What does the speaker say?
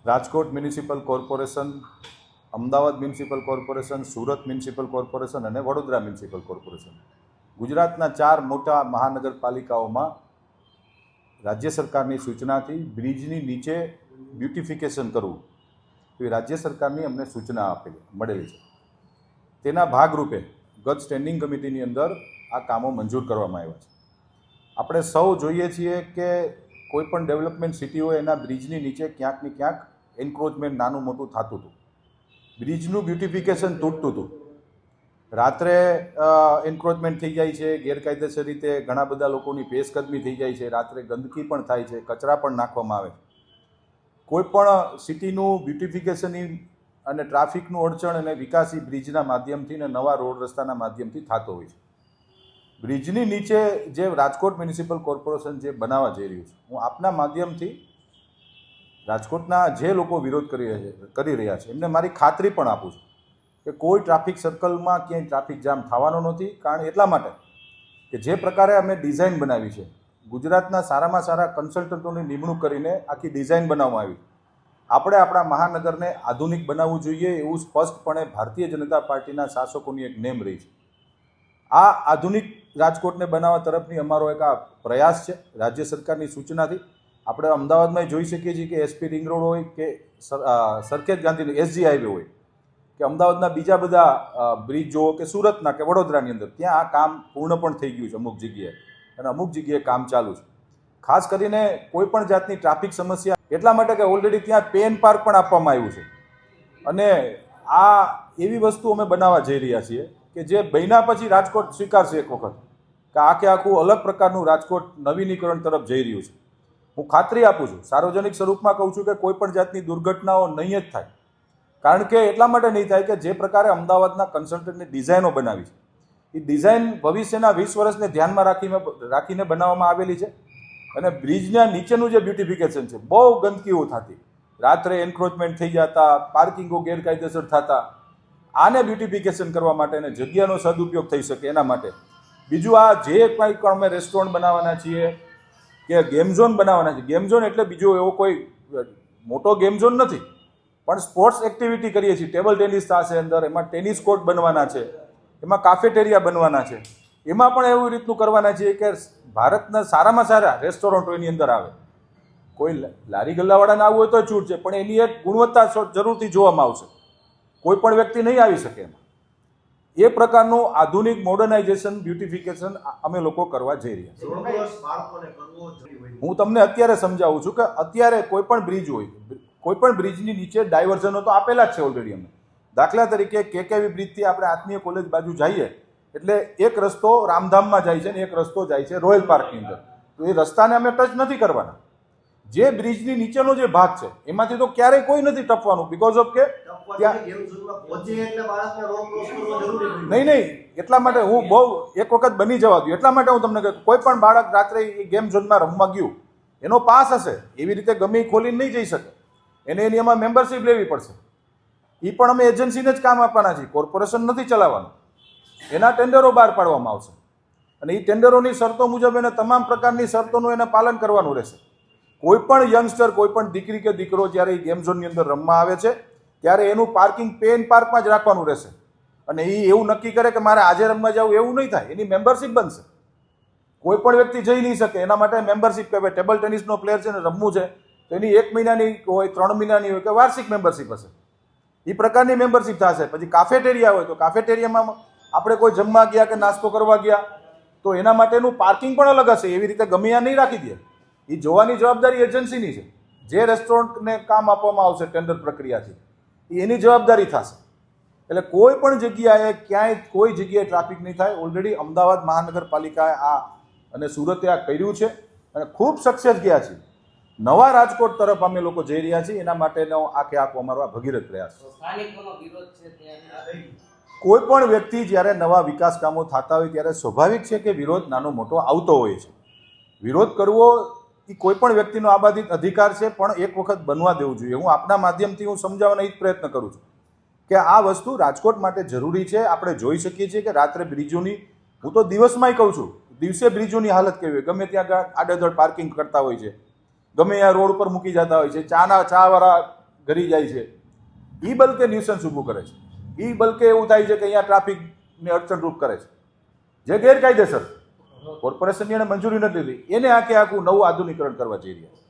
Rajkot municipal corporation, Ahmedabad municipal corporation, Surat municipal corporation અને Vadodara municipal corporation, ગુજરાતના 4 મોટા મહાનગરપાલિકાઓમાં રાજ્ય સરકારની સૂચનાથી બ્રિજની નીચે બ્યુટિફિકેશન કરવું એવી રાજ્ય સરકારની અમને સૂચના મળેલી છે. તેના ભાગરૂપે ગત સ્ટેન્ડિંગ કમિટીની અંદર આ કામો મંજૂર કરવામાં આવ્યા છે. આપણે સૌ જોઈએ છીએ કે કોઈપણ ડેવલપમેન્ટ સિટી હોય એના બ્રિજની નીચે ક્યાંક ને ક્યાંક એન્ક્રોચમેન્ટ નાનું મોટું થતું હતું. બ્રિજનું બ્યુટિફિકેશન તૂટતું હતું. રાત્રે એન્ક્રોચમેન્ટ થઈ જાય છે, ગેરકાયદેસર રીતે ઘણા બધા લોકોની પેશકદમી થઈ જાય છે, રાત્રે ગંદકી પણ થાય છે, કચરા પણ નાખવામાં આવે છે. કોઈપણ સિટીનું બ્યુટિફિકેશન અને ટ્રાફિકનું અડચણ અને વિકાસ બ્રિજના માધ્યમથી અને નવા રોડ રસ્તાના માધ્યમથી થતો હોય છે. બ્રિજની નીચે જે રાજકોટ મ્યુનિસિપલ કોર્પોરેશન જે બનાવવા જઈ રહ્યું છે, હું આપના માધ્યમથી રાજકોટના જે લોકો વિરોધ કરી રહ્યા છે એમને મારી ખાતરી પણ આપું છું કે કોઈ ટ્રાફિક સર્કલમાં ક્યાંય ટ્રાફિક જામ થવાનો નથી. કારણ એટલા માટે કે જે પ્રકારે અમે ડિઝાઇન બનાવી છે, ગુજરાતના સારામાં સારા કન્સલ્ટન્ટોની નિમણૂક કરીને આખી ડિઝાઇન બનાવવામાં આવી. આપણે આપણા મહાનગરને આધુનિક બનાવવું જોઈએ એવું સ્પષ્ટપણે ભારતીય જનતા પાર્ટીના શાસકોની એક નેમ રહી છે. આ આધુનિક રાજકોટને બનાવવા તરફની અમારો એક આ પ્રયાસ છે. રાજ્ય સરકારની સૂચનાથી આપણે અમદાવાદમાં જોઈ શકીએ છીએ કે એસપી રિંગ રોડ હોય કે સરખેજ ગાંધી એસજી હાઈવે હોય કે અમદાવાદના બીજા બધા બ્રિજ જુઓ કે સુરતના કે વડોદરાની અંદર, ત્યાં આ કામ પૂર્ણ પણ થઈ ગયું છે અમુક જગ્યાએ અને અમુક જગ્યાએ કામ ચાલુ છે. ખાસ કરીને કોઈ પણ જાતની ટ્રાફિક સમસ્યા એટલા માટે કે ઓલરેડી ત્યાં પેન પાર્ક પણ આપવામાં આવ્યું છે. અને આ એવી વસ્તુ અમે બનાવવા જઈ રહ્યા છીએ કે જે બન્યા પછી રાજકોટ સ્વીકારશે એક વખત કે આખું અલગ પ્રકારનું રાજકોટ નવીનીકરણ તરફ જઈ રહ્યું છે. હું ખાતરી આપું છું, સાર્વજનિક સ્વરૂપમાં કહું છું કે કોઈ પણ જાતની દુર્ઘટનાઓ નહીં જ થાય. કારણ કે એટલા માટે નહીં થાય કે જે પ્રકારે અમદાવાદના કન્સલ્ટન્ટની ડિઝાઇનો બનાવી છે, એ ડિઝાઇન ભવિષ્યના 20 વર્ષને ધ્યાનમાં રાખીને બનાવવામાં આવેલી છે. અને બ્રિજના નીચેનું જે બ્યુટિફિકેશન છે, બહુ ગંદકીઓ થતી, રાત્રે એન્ક્રોચમેન્ટ થઈ જતા, પાર્કિંગો ગેરકાયદેસર થતા. આને બ્યુટિફિકેશન કરવા માટે અને જગ્યાનો સદુપયોગ થઈ શકે એના માટે. બીજું, આ જે કંઈ પણ અમે રેસ્ટોરન્ટ બનાવવાના છીએ કે ગેમ ઝોન બનાવવાના છે, ગેમ ઝોન એટલે બીજો એવો કોઈ મોટો ગેમ ઝોન નથી, પણ સ્પોર્ટ્સ એક્ટિવિટી કરીએ છીએ. ટેબલ ટેનિસ થશે અંદર, એમાં ટેનિસ કોર્ટ બનવાના છે, એમાં કાફેટેરિયા બનવાના છે, એમાં પણ એવું રીતનું કરવાના છીએ કે ભારતના સારામાં સારા રેસ્ટોરન્ટો એની અંદર આવે. કોઈ લારી ગલ્લાવાળાને આવવું હોય તો છૂટ છે, પણ એની એક ગુણવત્તા જરૂરથી જોવામાં આવશે. કોઈ પણ વ્યક્તિ નહીં આવી શકે એમાં. એ પ્રકારનું આધુનિક મોડર્નાઇઝેશન બ્યુટિફિકેશન અમે લોકો કરવા જઈ રહ્યા છીએ. હું તમને અત્યારે સમજાવું છું કે અત્યારે કોઈ પણ બ્રિજ હોય, કોઈ પણ બ્રિજની નીચે ડાયવર્ઝનો તો આપેલા જ છે ઓલરેડી. અમે દાખલા તરીકે કેકેવી બ્રિજથી આપણે આત્મીય કોલેજ બાજુ જઈએ એટલે એક રસ્તો રામધામમાં જાય છે ને એક રસ્તો જાય છે રોયલ પાર્કની અંદર. તો એ રસ્તાને અમે ટચ નથી કરવાના. જે બ્રિજની નીચેનો જે ભાગ છે એમાંથી તો ક્યારેય કોઈ નથી ટપવાનું, બીકોઝ ઓફ કે નહીં, એટલા માટે હું બહુ એક વખત બની જવા દઉં એટલા માટે હું તમને કહું, કોઈ પણ બાળક રાત્રે ગેમ ઝોનમાં રમવા ગયું, એનો પાસ હશે, એવી રીતે ગમે એ ખોલીને નહીં જઈ શકે. એને એની એમાં મેમ્બરશીપ લેવી પડશે. એ પણ અમે એજન્સીને જ કામ આપવાના છીએ, કોર્પોરેશન નથી ચલાવવાનું. એના ટેન્ડરો બહાર પાડવામાં આવશે અને એ ટેન્ડરોની શરતો મુજબ એને તમામ પ્રકારની શરતોનું એને પાલન કરવાનું રહેશે. કોઈ પણ યંગસ્ટર, કોઈ પણ દીકરી કે દીકરો જ્યારે એ ગેમ ઝોનની અંદર રમવા આવે છે ત્યારે એનું પાર્કિંગ પેન પાર્કમાં જ રાખવાનું રહેશે. અને એ એવું નક્કી કરે કે મારે આજે રમવા જવું એવું નહીં થાય, એની મેમ્બરશીપ બનશે. કોઈ પણ વ્યક્તિ જઈ નહીં શકે, એના માટે મેમ્બરશીપ કહેવાય. ટેબલ ટેનિસનો પ્લેયર છે ને રમવું છે તો એની 1 મહિનાની હોય, 3 મહિનાની હોય કે વાર્ષિક મેમ્બરશીપ હશે. એ પ્રકારની મેમ્બરશીપ થશે. પછી કાફેટેરિયા હોય તો કાફેટેરિયામાં આપણે કોઈ જમવા ગયા કે નાસ્તો કરવા ગયા તો એના માટેનું પાર્કિંગ પણ અલગ હશે. એવી રીતે ગમે ત્યાં નહીં રાખી દે. એ જોવાની જવાબદારી એજન્સીની છે. જે રેસ્ટોરન્ટને કામ આપવામાં આવશે ટેન્ડર પ્રક્રિયાથી, એની જવાબદારી થશે. એટલે કોઈ પણ જગ્યાએ ક્યાંય કોઈ જગ્યાએ ટ્રાફિક નહીં થાય. ઓલરેડી અમદાવાદ મહાનગરપાલિકાએ આ અને સુરતે આ કર્યું છે અને ખૂબ સક્સેસ ગયા છે. નવા રાજકોટ તરફ અમે લોકો જઈ રહ્યા છીએ. એના માટેનો આખો અમારો આ ભગીરથ પ્રયાસ છે. કોઈ પણ વ્યક્તિ જ્યારે નવા વિકાસ કામો થતા હોય ત્યારે સ્વાભાવિક છે કે વિરોધ નાનો મોટો આવતો હોય છે. વિરોધ કરવો એ કોઈ પણ વ્યક્તિનો આબાદિત અધિકાર છે, પણ એક વખત બનવા દેવું જોઈએ. હું આપના માધ્યમથી હું સમજાવવાનો જ પ્રયત્ન કરું છું કે આ વસ્તુ રાજકોટ માટે જરૂરી છે. આપણે જોઈ શકીએ છીએ કે રાત્રે બ્રિજોની, હું તો દિવસમાંય કહું છું, દિવસે બ્રિજોની હાલત કેવી હોય. ગમે ત્યાં આડેધડ પાર્કિંગ કરતા હોય છે, ગમે ત્યાં રોડ ઉપર મૂકી જતા હોય છે. ચાવાળા ગરી જાય છે, એ બલકે ન્યુસન્સ ઊભું કરે છે, એ બલકે એવું થાય છે કે અહીંયા ટ્રાફિકને અડચણરૂપ કરે છે, જે ગેરકાયદેસર કોર્પોરેશનની એને મંજૂરી નથી લીધી, એને આખે આખું નવું આધુનિકરણ કરવા જઈ રહ્યા છે.